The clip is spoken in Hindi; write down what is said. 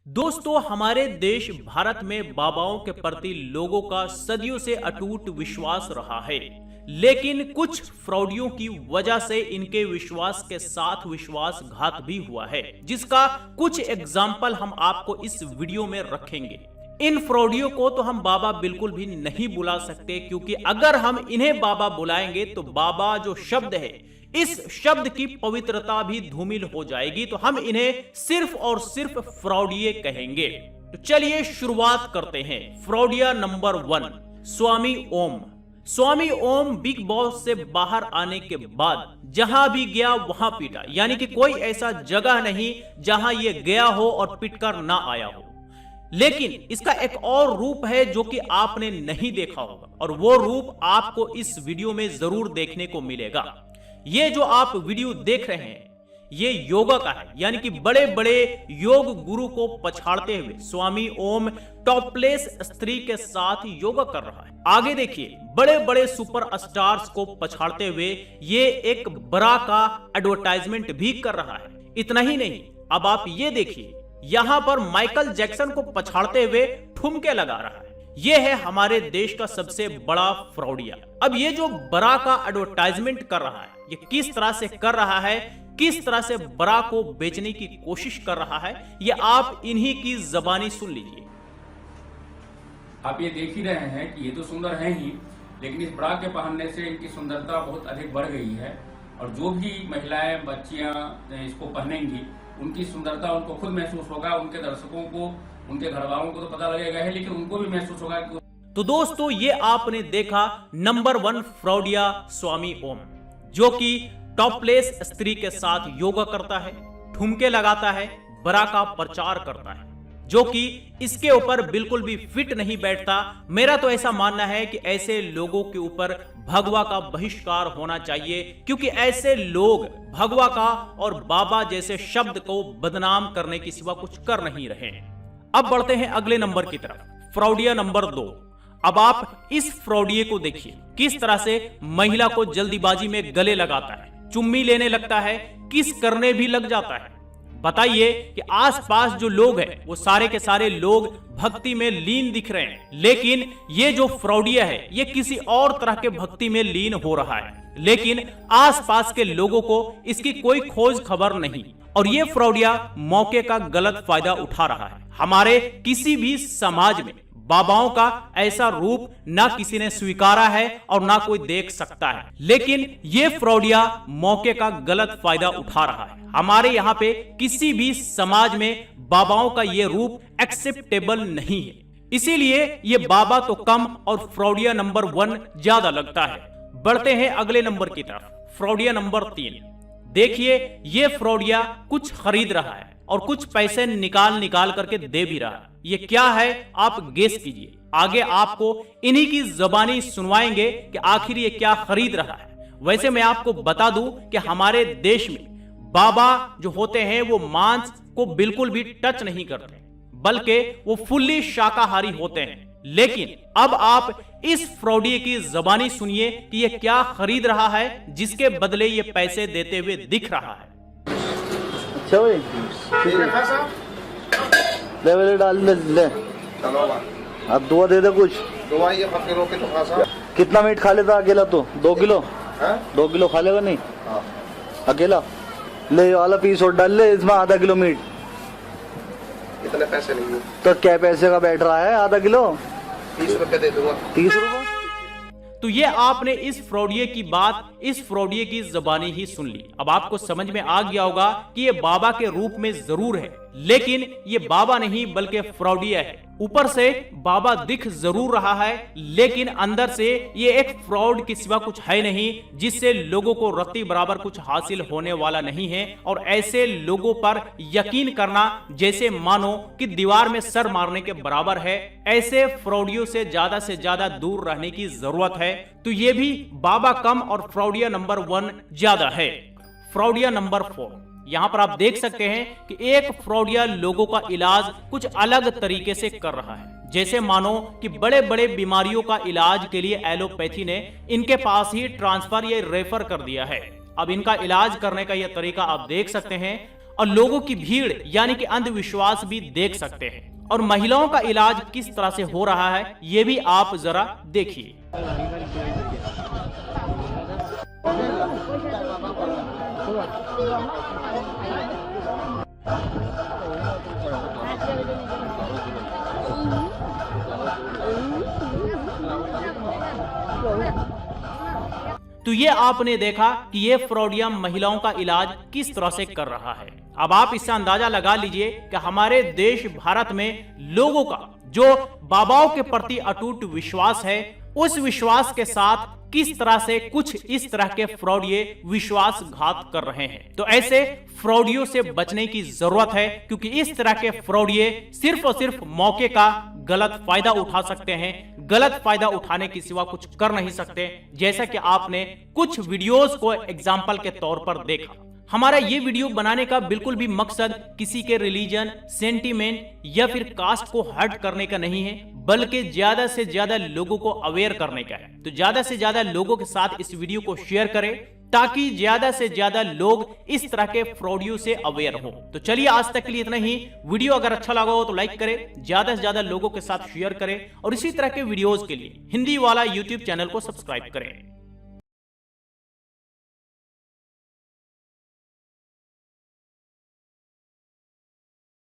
दोस्तों, हमारे देश भारत में बाबाओं के प्रति लोगों का सदियों से अटूट विश्वास रहा है। लेकिन कुछ फ्रॉडियों की वजह से इनके विश्वास के साथ विश्वासघात भी हुआ है, जिसका कुछ एग्जाम्पल हम आपको इस वीडियो में रखेंगे। इन फ्रॉडियों को तो हम बाबा बिल्कुल भी नहीं बुला सकते, क्योंकि अगर हम इन्हें बाबा बुलाएंगे तो बाबा जो शब्द है, इस शब्द की पवित्रता भी धूमिल हो जाएगी। तो हम इन्हें सिर्फ और सिर्फ फ्रॉडिये कहेंगे। तो चलिए शुरुआत करते हैं। फ्रॉडिया नंबर 1, स्वामी ओम। स्वामी ओम बिग बॉस से बाहर आने के बाद जहां भी गया वहां पीटा, यानी कि कोई ऐसा जगह नहीं जहां ये गया हो और पिटकर ना आया हो। लेकिन इसका एक और रूप है जो कि आपने नहीं देखा होगा, और वो रूप आपको इस वीडियो में जरूर देखने को मिलेगा। ये जो आप वीडियो देख रहे हैं, ये योगा का है, यानी कि बड़े बड़े योग गुरु को पछाड़ते हुए स्वामी ओम टॉपलेस स्त्री के साथ योगा कर रहा है। आगे देखिए, बड़े बड़े सुपर स्टार्स को पछाड़ते हुए ये एक बरा का एडवर्टाइजमेंट भी कर रहा है। इतना ही नहीं, अब आप ये देखिए, यहां पर माइकल जैक्सन को पछाड़ते हुए ठुमके लगा रहा है। यह है हमारे देश का सबसे बड़ा फ्रॉडिया। अब ये जो बरा का एडवर्टाइजमेंट कर रहा है, ये किस तरह से कर रहा है, किस तरह से बरा को बेचने की कोशिश कर रहा है, ये आप इन्हीं की जबानी सुन लीजिए। आप ये देख ही रहे हैं कि ये तो सुंदर है ही, लेकिन इस ब्रा के पहनने से इनकी सुंदरता बहुत अधिक बढ़ गई है। और जो भी महिलाएं, बच्चियां इसको पहनेंगी, उनकी सुंदरता उनको खुद महसूस होगा। उनके दर्शकों को, उनके घर वालों को तो पता लगेगा है, लेकिन उनको भी महसूस होगा कि तो दोस्तों, ये आपने देखा नंबर 1 फ्रॉडिया स्वामी ओम, जो कि टॉपलेस स्त्री के साथ योगा करता है, ठुमके लगाता है, बरा का प्रचार करता है, जो कि इसके ऊपर बिल्कुल भी फिट नहीं बैठता। मेरा तो ऐसा मानना है कि ऐसे लोगों के ऊपर भगवा का बहिष्कार होना चाहिए, क्योंकि ऐसे लोग भगवा का और बाबा जैसे शब्द को बदनाम करने की सिवा कुछ कर नहीं रहे। अब बढ़ते हैं अगले नंबर की तरफ, फ्रॉडिया नंबर 2। अब आप इस फ्रॉडिये को देखिए, किस तरह से महिला को जल्दीबाजी में गले लगाता है, चुम्मी लेने लगता है, किस करने भी लग जाता है। बताइए कि आसपास जो लोग हैं, वो सारे के सारे लोग भक्ति में लीन दिख रहे हैं, लेकिन ये जो फ्रॉडिया है, ये किसी और तरह के भक्ति में लीन हो रहा है, लेकिन आसपास के लोगों को इसकी कोई खोज खबर नहीं। और ये फ्रॉडिया मौके का गलत फायदा उठा रहा है। हमारे किसी भी समाज में बाबाओं का ऐसा रूप ना किसी ने स्वीकारा है और ना कोई देख सकता है, लेकिन ये फ्रॉडिया मौके का गलत फायदा उठा रहा है। हमारे यहाँ पे किसी भी समाज में बाबाओं का ये रूप एक्सेप्टेबल नहीं है, इसीलिए ये बाबा तो कम और फ्रॉडिया नंबर 1 ज्यादा लगता है। बढ़ते हैं अगले नंबर की तरफ, फ्रॉडिया नंबर 3। देखिए, ये फ्रॉडिया कुछ खरीद रहा है और कुछ पैसे निकाल करके दे भी रहा है। ये क्या है, आप गेस कीजिए। आगे आपको इन्हीं की जबानी सुनवाएंगे कि आखिर ये क्या खरीद रहा है। वैसे मैं आपको बता दूं कि हमारे देश में बाबा जो होते हैं, वो मांस को बिल्कुल भी टच नहीं करते, बल्कि वो फुल्ली शाकाहारी होते हैं। लेकिन अब आप इस फ्रॉडिये की जबानी सुनिए कि ये क्या खरीद रहा है, जिसके बदले ये पैसे देते हुए दिख रहा है। अच्छा भाई, ले डाल ले, अब दुआ दे दे कुछ। दुआ ये फकीरों के तो खासा। कितना मीट खा लेता अकेला? तो 2 किलो है? 2 किलो खा लेगा नहीं? हाँ। अकेला ले वाला पीस और डाल ले, इसमें आधा किलो मीट। इतने पैसे नहीं है तो क्या पैसे का बैठ रहा है? आधा किलो 30 रुपए दे दूंगा। 30 रुपए? तो ये आपने इस फ्रॉडिये की बात, इस फ्रॉडिये की जबानी ही सुन ली। अब आपको समझ में आ गया होगा कि ये बाबा के रूप में जरूर है, लेकिन ये बाबा नहीं बल्कि फ्रॉडिया है। ऊपर से बाबा दिख जरूर रहा है, लेकिन अंदर से ये एक फ्रॉड के सिवा कुछ है नहीं, जिससे लोगों को रत्ती बराबर कुछ हासिल होने वाला नहीं है। और ऐसे लोगों पर यकीन करना जैसे मानो कि दीवार में सर मारने के बराबर है। ऐसे फ्रॉडियों से ज्यादा दूर रहने की जरूरत है। तो ये भी बाबा कम और फ्रॉडिया नंबर 1 ज्यादा है। फ्रॉडिया नंबर 4, यहाँ पर आप देख सकते हैं कि एक फ्रॉडिया लोगों का इलाज कुछ अलग तरीके से कर रहा है, जैसे मानो कि बड़े बड़े बीमारियों का इलाज के लिए एलोपैथी ने इनके पास ही ट्रांसफर या रेफर कर दिया है। अब इनका इलाज करने का यह तरीका आप देख सकते हैं और लोगों की भीड़ यानी कि अंधविश्वास भी देख सकते हैं। और महिलाओं का इलाज किस तरह से हो रहा है ये भी आप जरा देखिए। तो ये आपने देखा कि ये फ्रॉडिया महिलाओं का इलाज किस तरह से कर रहा है। अब आप इससे अंदाजा लगा लीजिए कि हमारे देश भारत में लोगों का जो बाबाओं के प्रति अटूट विश्वास है, उस विश्वास के साथ किस तरह से कुछ इस तरह के फ्रॉडिये विश्वासघात कर रहे हैं। तो ऐसे फ्रॉडियों से बचने की जरूरत है, क्योंकि इस तरह के फ्रॉडिये सिर्फ और सिर्फ मौके का गलत फायदा उठा सकते हैं। गलत फायदा उठाने के सिवा कुछ कर नहीं सकते, जैसा कि आपने कुछ वीडियोस को एग्जाम्पल के तौर पर देखा। हमारा ये वीडियो बनाने का बिल्कुल भी मकसद किसी के रिलीजन, सेंटीमेंट या फिर कास्ट को हर्ट करने का नहीं है, बल्कि ज्यादा से ज्यादा लोगों को अवेयर करने का है। तो ज्यादा से ज्यादा लोगों के साथ इस वीडियो को शेयर करें ताकि ज्यादा से ज्यादा लोग इस तरह के फ्रॉडियों से अवेयर हो। तो चलिए आज तक के लिए इतना ही। वीडियो अगर अच्छा लगा हो तो लाइक करें, ज्यादा से ज्यादा लोगों के साथ शेयर करें और इसी तरह के वीडियोस के लिए हिंदी वाला यूट्यूब चैनल को सब्सक्राइब करें।